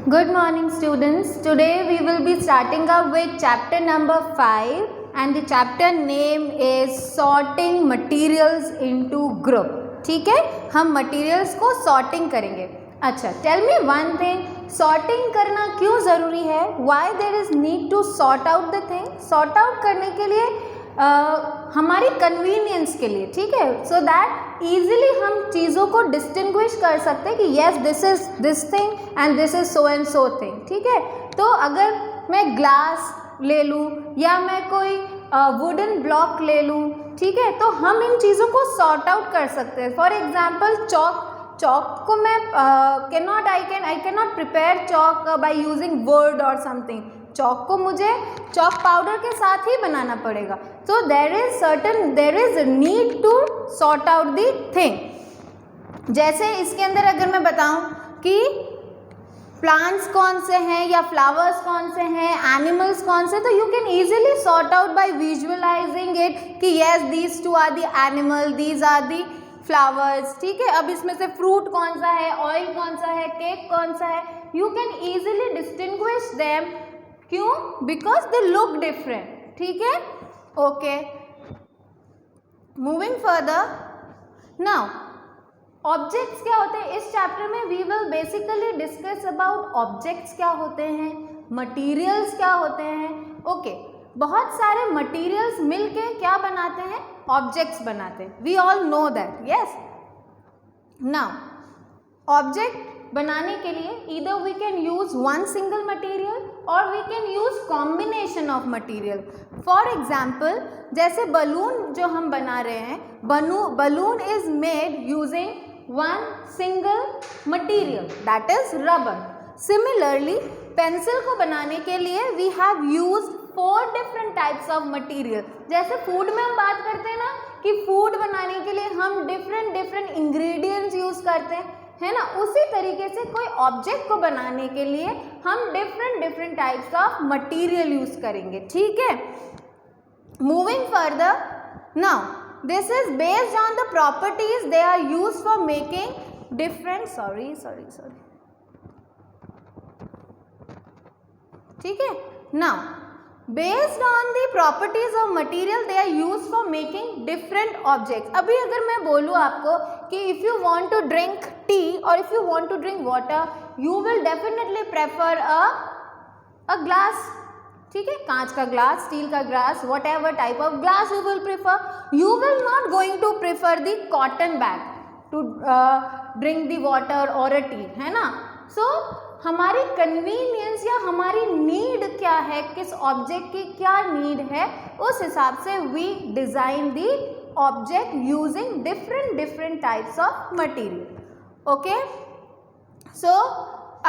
Good morning students. Today we will be starting up with chapter number 5 and the chapter name is sorting materials into group. ठीक है, हम materials को sorting करेंगे. अच्छा, tell me one thing, sorting करना क्यों ज़रूरी है? Why there is need to sort out the thing? Sort out करने के लिए हमारी कन्वीनियंस के लिए, ठीक है, सो दैट ईजिली हम चीज़ों को डिस्टिंग्विश कर सकते हैं कि yes this is this thing and this is so and so thing. ठीक है, तो अगर मैं ग्लास ले लूँ या मैं कोई वुडन ब्लॉक ले लूँ, ठीक है, तो हम इन चीज़ों को सॉर्ट आउट कर सकते हैं. फॉर एग्जाम्पल चॉक को मैं I can not prepare chalk by using word और समथिंग. चॉक को मुझे चॉक पाउडर के साथ ही बनाना पड़ेगा. So there is need to sort out the thing. जैसे इसके अंदर अगर मैं बताऊं कि प्लांट्स कौन से हैं या फ्लावर्स कौन से हैं, एनिमल्स कौन से, तो you can easily sort out by visualising it कि yes these two are the animal, these are the flowers. ठीक है, अब इसमें से फ्रूट कौन सा है, ऑयल कौन सा है, केक कौन सा है, you can easily distinguish them. क्यों? Because they look different. ठीक है, okay, moving further. Now objects क्या होते हैं इस चैप्टर में? We will basically discuss about objects क्या होते हैं, मटेरियल्स क्या होते हैं. ओके, बहुत सारे मटेरियल्स मिलके क्या बनाते हैं? ऑब्जेक्ट्स बनाते हैं. We all know that. Yes, now object बनाने के लिए either we can use one single material or we can use combination of material. For example, जैसे बलून जो हम बना रहे हैं, balloon is made using one single material, that is rubber. Similarly, pencil को बनाने के लिए we have used 4 different types of material. जैसे फूड में हम बात करते हैं ना कि फूड बनाने के लिए हम different ingredients यूज करते हैं, है ना, उसी तरीके से कोई ऑब्जेक्ट को बनाने के लिए हम different types of material use करेंगे. ठीक है, moving further. Now this is based on the properties they are used for making different ठीक है, now based on the properties of material they are used for making different objects. अभी अगर मैं बोलूँ आपको कि if you want to drink tea or if you want to drink water, you will definitely prefer a glass. ठीक है, कांच का ग्लास, स्टील का glass, whatever type of glass you will prefer. You will not going to prefer the cotton bag to drink the water or a tea, है ना. So हमारी convenience या हमारी नीड क्या है, किस ऑब्जेक्ट की क्या नीड है, उस हिसाब से we design the object using different types of material. Okay, so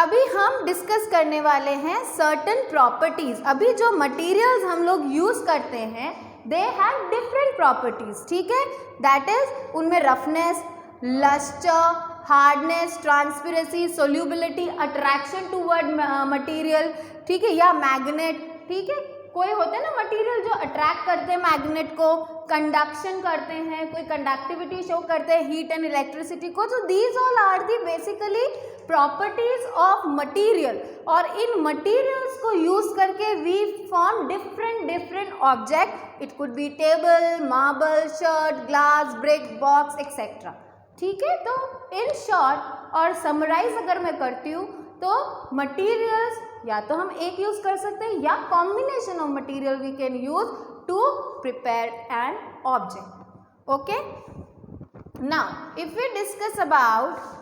अभी हम डिस्कस करने वाले हैं सर्टेन प्रॉपर्टीज. अभी जो मटेरियल्स हम लोग यूज़ करते हैं दे हैव डिफरेंट प्रॉपर्टीज. ठीक है, दैट इज उनमें roughness, lustre, hardness, transparency, solubility, attraction toward material, ठीक है, या मैग्नेट. ठीक है, कोई होते हैं ना मटेरियल जो अट्रैक्ट करते हैं मैग्नेट को, कंडक्शन करते हैं, कोई कंडक्टिविटी शो करते हैं, हीट एंड इलेक्ट्रिसिटी को. तो these all are the basically properties of material. और इन मटेरियल्स को यूज करके we form different object. It could be table, marble, shirt, glass, brick, box etcetera. ठीक है, तो इन शॉर्ट और समराइज अगर मैं करती हूँ तो मटेरियल्स या तो हम एक यूज कर सकते हैं या combination of material we can use to prepare an object. Okay, now if we discuss about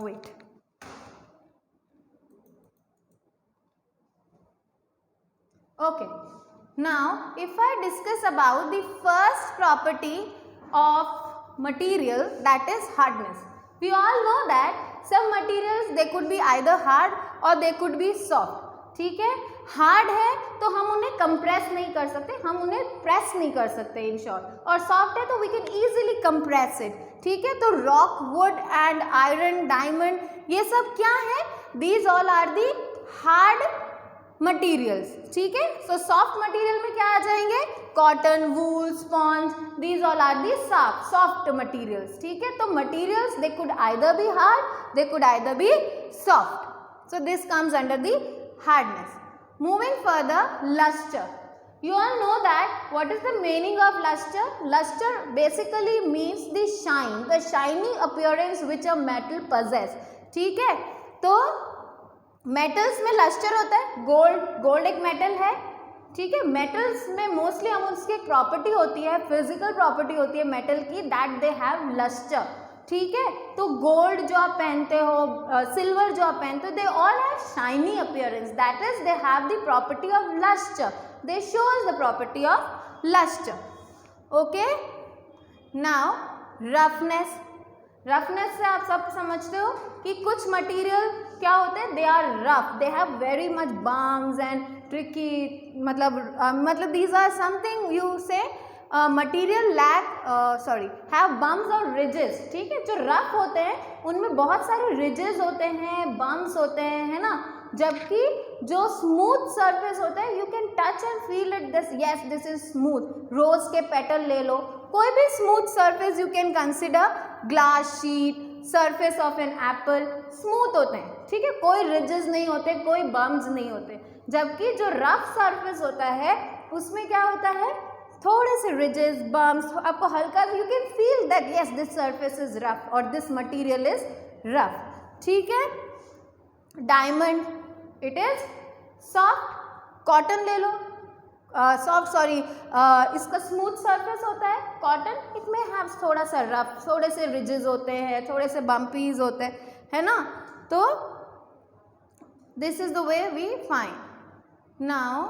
weight okay, now if I discuss about the first property of material, that is hardness. We all know that some materials they could be either hard or they could be soft. ठीक है, hard है तो हम उन्हें compress नहीं कर सकते, हम उन्हें प्रेस नहीं कर सकते इन शॉर्ट. और सॉफ्ट है तो we can easily compress it. ठीक है, तो rock, wood and iron, diamond, ये सब क्या है? These all are the hard materials. ठीक है, सो सॉफ्ट मटेरियल में क्या आ जाएंगे? Cotton, wool, sponge, these all are the soft materials. ठीक है, तो materials they could either be hard, they could either be soft. So this comes under the hardness. Moving further, luster. You all know that what is the meaning of luster? Luster basically means the shine, the shiny appearance which a metal possess. ठीक है, तो metals में luster होता है. Gold एक metal है. ठीक है, metals में मोस्टली हम उसकी एक प्रॉपर्टी होती है, फिजिकल प्रॉपर्टी होती है मेटल की, दैट दे हैव luster. ठीक है, तो गोल्ड जो आप पहनते हो, सिल्वर जो आप पहनते हो, they all have shiny appearance, that is they have the property of lustre, they shows the property of lustre. Okay, now roughness. Roughness से आप सब समझते हो कि कुछ मटेरियल क्या होते हैं, they are rough, they have very much bumps and tricky, मतलब these are something you say material have bumps और रिजेस. ठीक है, जो रफ होते हैं उनमें बहुत सारे रिजेस होते हैं, बम्स होते हैं, है ना, जबकि जो स्मूथ सरफेस होता है you can touch and feel it, this yes this is smooth. Rose के पेटल ले लो, कोई भी smooth surface you can consider, glass sheet, surface of an apple, smooth होते हैं. ठीक है, कोई रिजेस नहीं होते, कोई बम्स नहीं होते. जबकि जो रफ सरफेस होता है उसमें क्या होता है, थोड़े से रिजेस, बम्स, आपको हल्का, you can feel that yes this surface is rough और दिस मटेरियल इज रफ. ठीक है, diamond, it is soft. Cotton ले लो, इसका स्मूथ सरफेस होता है. कॉटन इट में हैव थोड़ा सा रफ, थोड़े से रिजेस होते हैं, थोड़े से बम्पीज होते हैं, है ना. तो this is the way we find. Now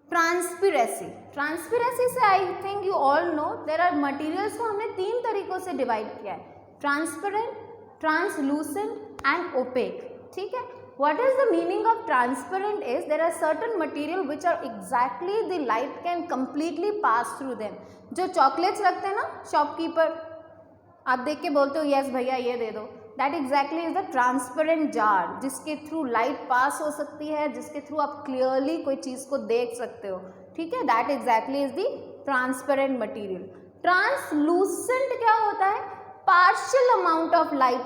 transparency. Transparency से I think you all know there are materials को हमने 3 तरीकों से डिवाइड किया है, ट्रांसपेरेंट, ट्रांसलूसेंट एंड ओपेक. ठीक है, what is the meaning of transparent is there are certain material which are exactly the light can completely pass through them. जो chocolates रखते हैं ना शॉपकीपर, आप देख के बोलते हो यस भैया ये दे दो, that exactly is the transparent jar, जिसके थ्रू लाइट पास हो सकती है, जिसके थ्रू आप क्लियरली कोई चीज़ को देख सकते हो. ठीक है, that exactly is the transparent material. Translucent क्या होता है, partial amount of light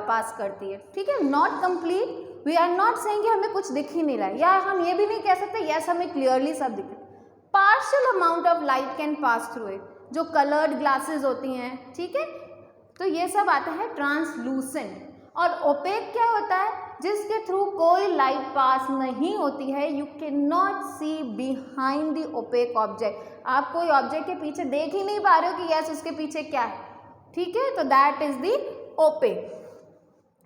pass करती है. ठीक है, not complete, we are not saying कि हमें कुछ दिख ही नहीं रहा है, या हम ये भी नहीं कह सकते यस हमें क्लियरली सब दिख रहा है. Partial amount of light can pass through it. जो कलर्ड ग्लासेस होती हैं, ठीक है, तो ये सब आता है ट्रांसलूसेंट. और ओपेक क्या होता है, जिसके थ्रू कोई लाइट पास नहीं होती है, you can not see behind the opaque object. आप कोई ऑब्जेक्ट के पीछे देख ही नहीं पा रहे हो कि यस उसके पीछे क्या है. ठीक है, तो दैट इज द ओपेक.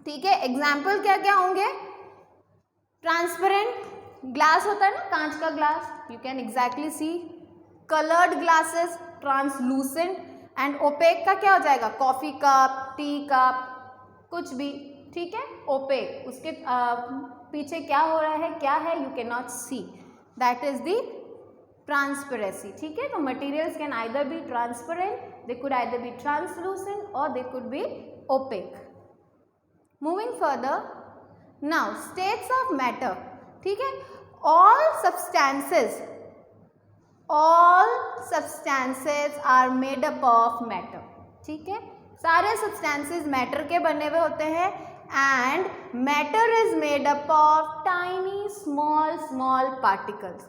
ठीक है, एग्जाम्पल क्या क्या होंगे, ट्रांसपेरेंट ग्लास होता है ना, कांच का glass, you can exactly see. Coloured glasses translucent. And opaque का क्या हो जाएगा, कॉफी कप, टी कप, कुछ भी. ठीक है, ओपेक, उसके पीछे क्या हो रहा है, क्या है, you can not see, that is the transparency. ठीक है, तो materials can either be transparent, they could either be translucent और they could be opaque. Moving further, now states of matter. ठीक है, all substances are made up of matter. ठीक है, सारे substances matter के बने हुए होते हैं and matter is made up of tiny small particles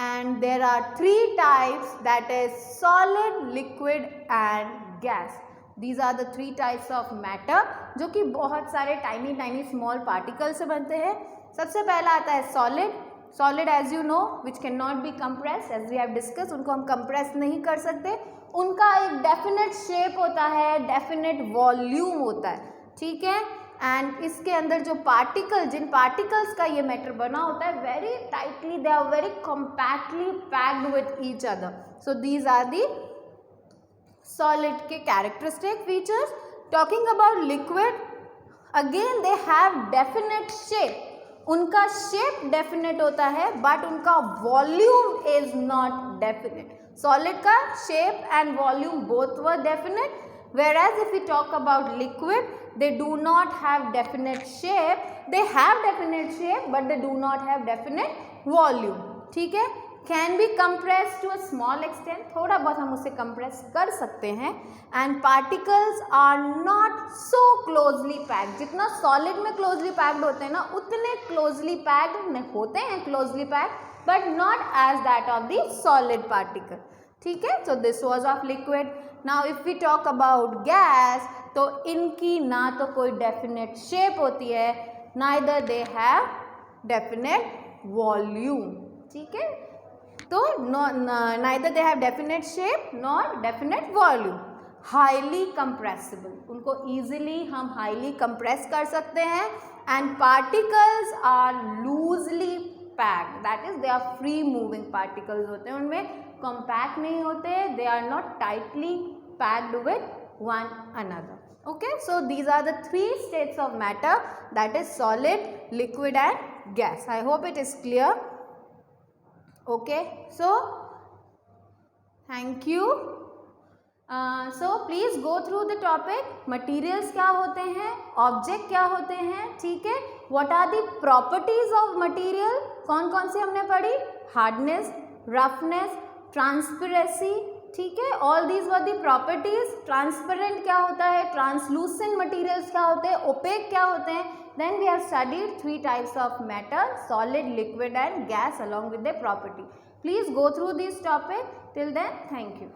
and there are 3 types, that is solid, liquid and gas. These are the 3 types of matter जो कि बहुत सारे tiny small particles से बनते हैं. सबसे पहला आता है solid. Solid as you know which can not be compress, as we have discuss, उनको हम कंप्रेस नहीं कर सकते. उनका एक डेफिनेट शेप होता है, डेफिनेट वॉल्यूम होता है. ठीक है, एंड इसके अंदर जो पार्टिकल, जिन पार्टिकल्स का ये मैटर बना होता है, very tightly, they are very compactly packed with each other. So these are the solid के characteristic features. Talking about liquid, again they have definite shape. उनका शेप डेफिनेट होता है बट उनका volume is not definite. Solid का shape and volume both were definite, whereas if we talk about liquid, they do not have definite shape, they have definite shape but they do not have definite volume. ठीक है, can be compress to a small extent, थोड़ा बहुत हम उसे compress कर सकते हैं, and particles are not so closely packed, जितना सॉलिड में क्लोजली पैक्ड होते हैं ना उतने क्लोजली पैक्ड होते हैं, closely packed, but not as that of the solid particle, ठीक है। So this was of liquid. Now if we talk about gas, तो इनकी ना तो कोई डेफिनेट शेप होती है, neither they have definite volume, ठीक है। तो neither they have definite shape nor definite volume. Highly compressible, उनको इजीली हम हाईली कंप्रेस कर सकते हैं, and particles are loosely packed, that is they are free moving particles होते हैं, उनमें कॉम्पैक्ट नहीं होते, they are not tightly packed with one another. Okay, so these are the three states of matter, that is solid, liquid and gas. I hope it is clear. Okay, so thank you. So please go through the topic. Materials क्या होते हैं, object क्या होते हैं, ठीक है। What are the properties of material? कौन कौन सी हमने पढ़ी? Hardness, roughness, transparency, ठीक है। All these were the properties. Transparent क्या होता है, ट्रांसलूसेंट मटीरियल्स क्या होते हैं, ओपेक क्या होते हैं। Then we have studied 3 types of matter, solid, liquid and gas, along with the property. Please go through this topic. Till then, thank you.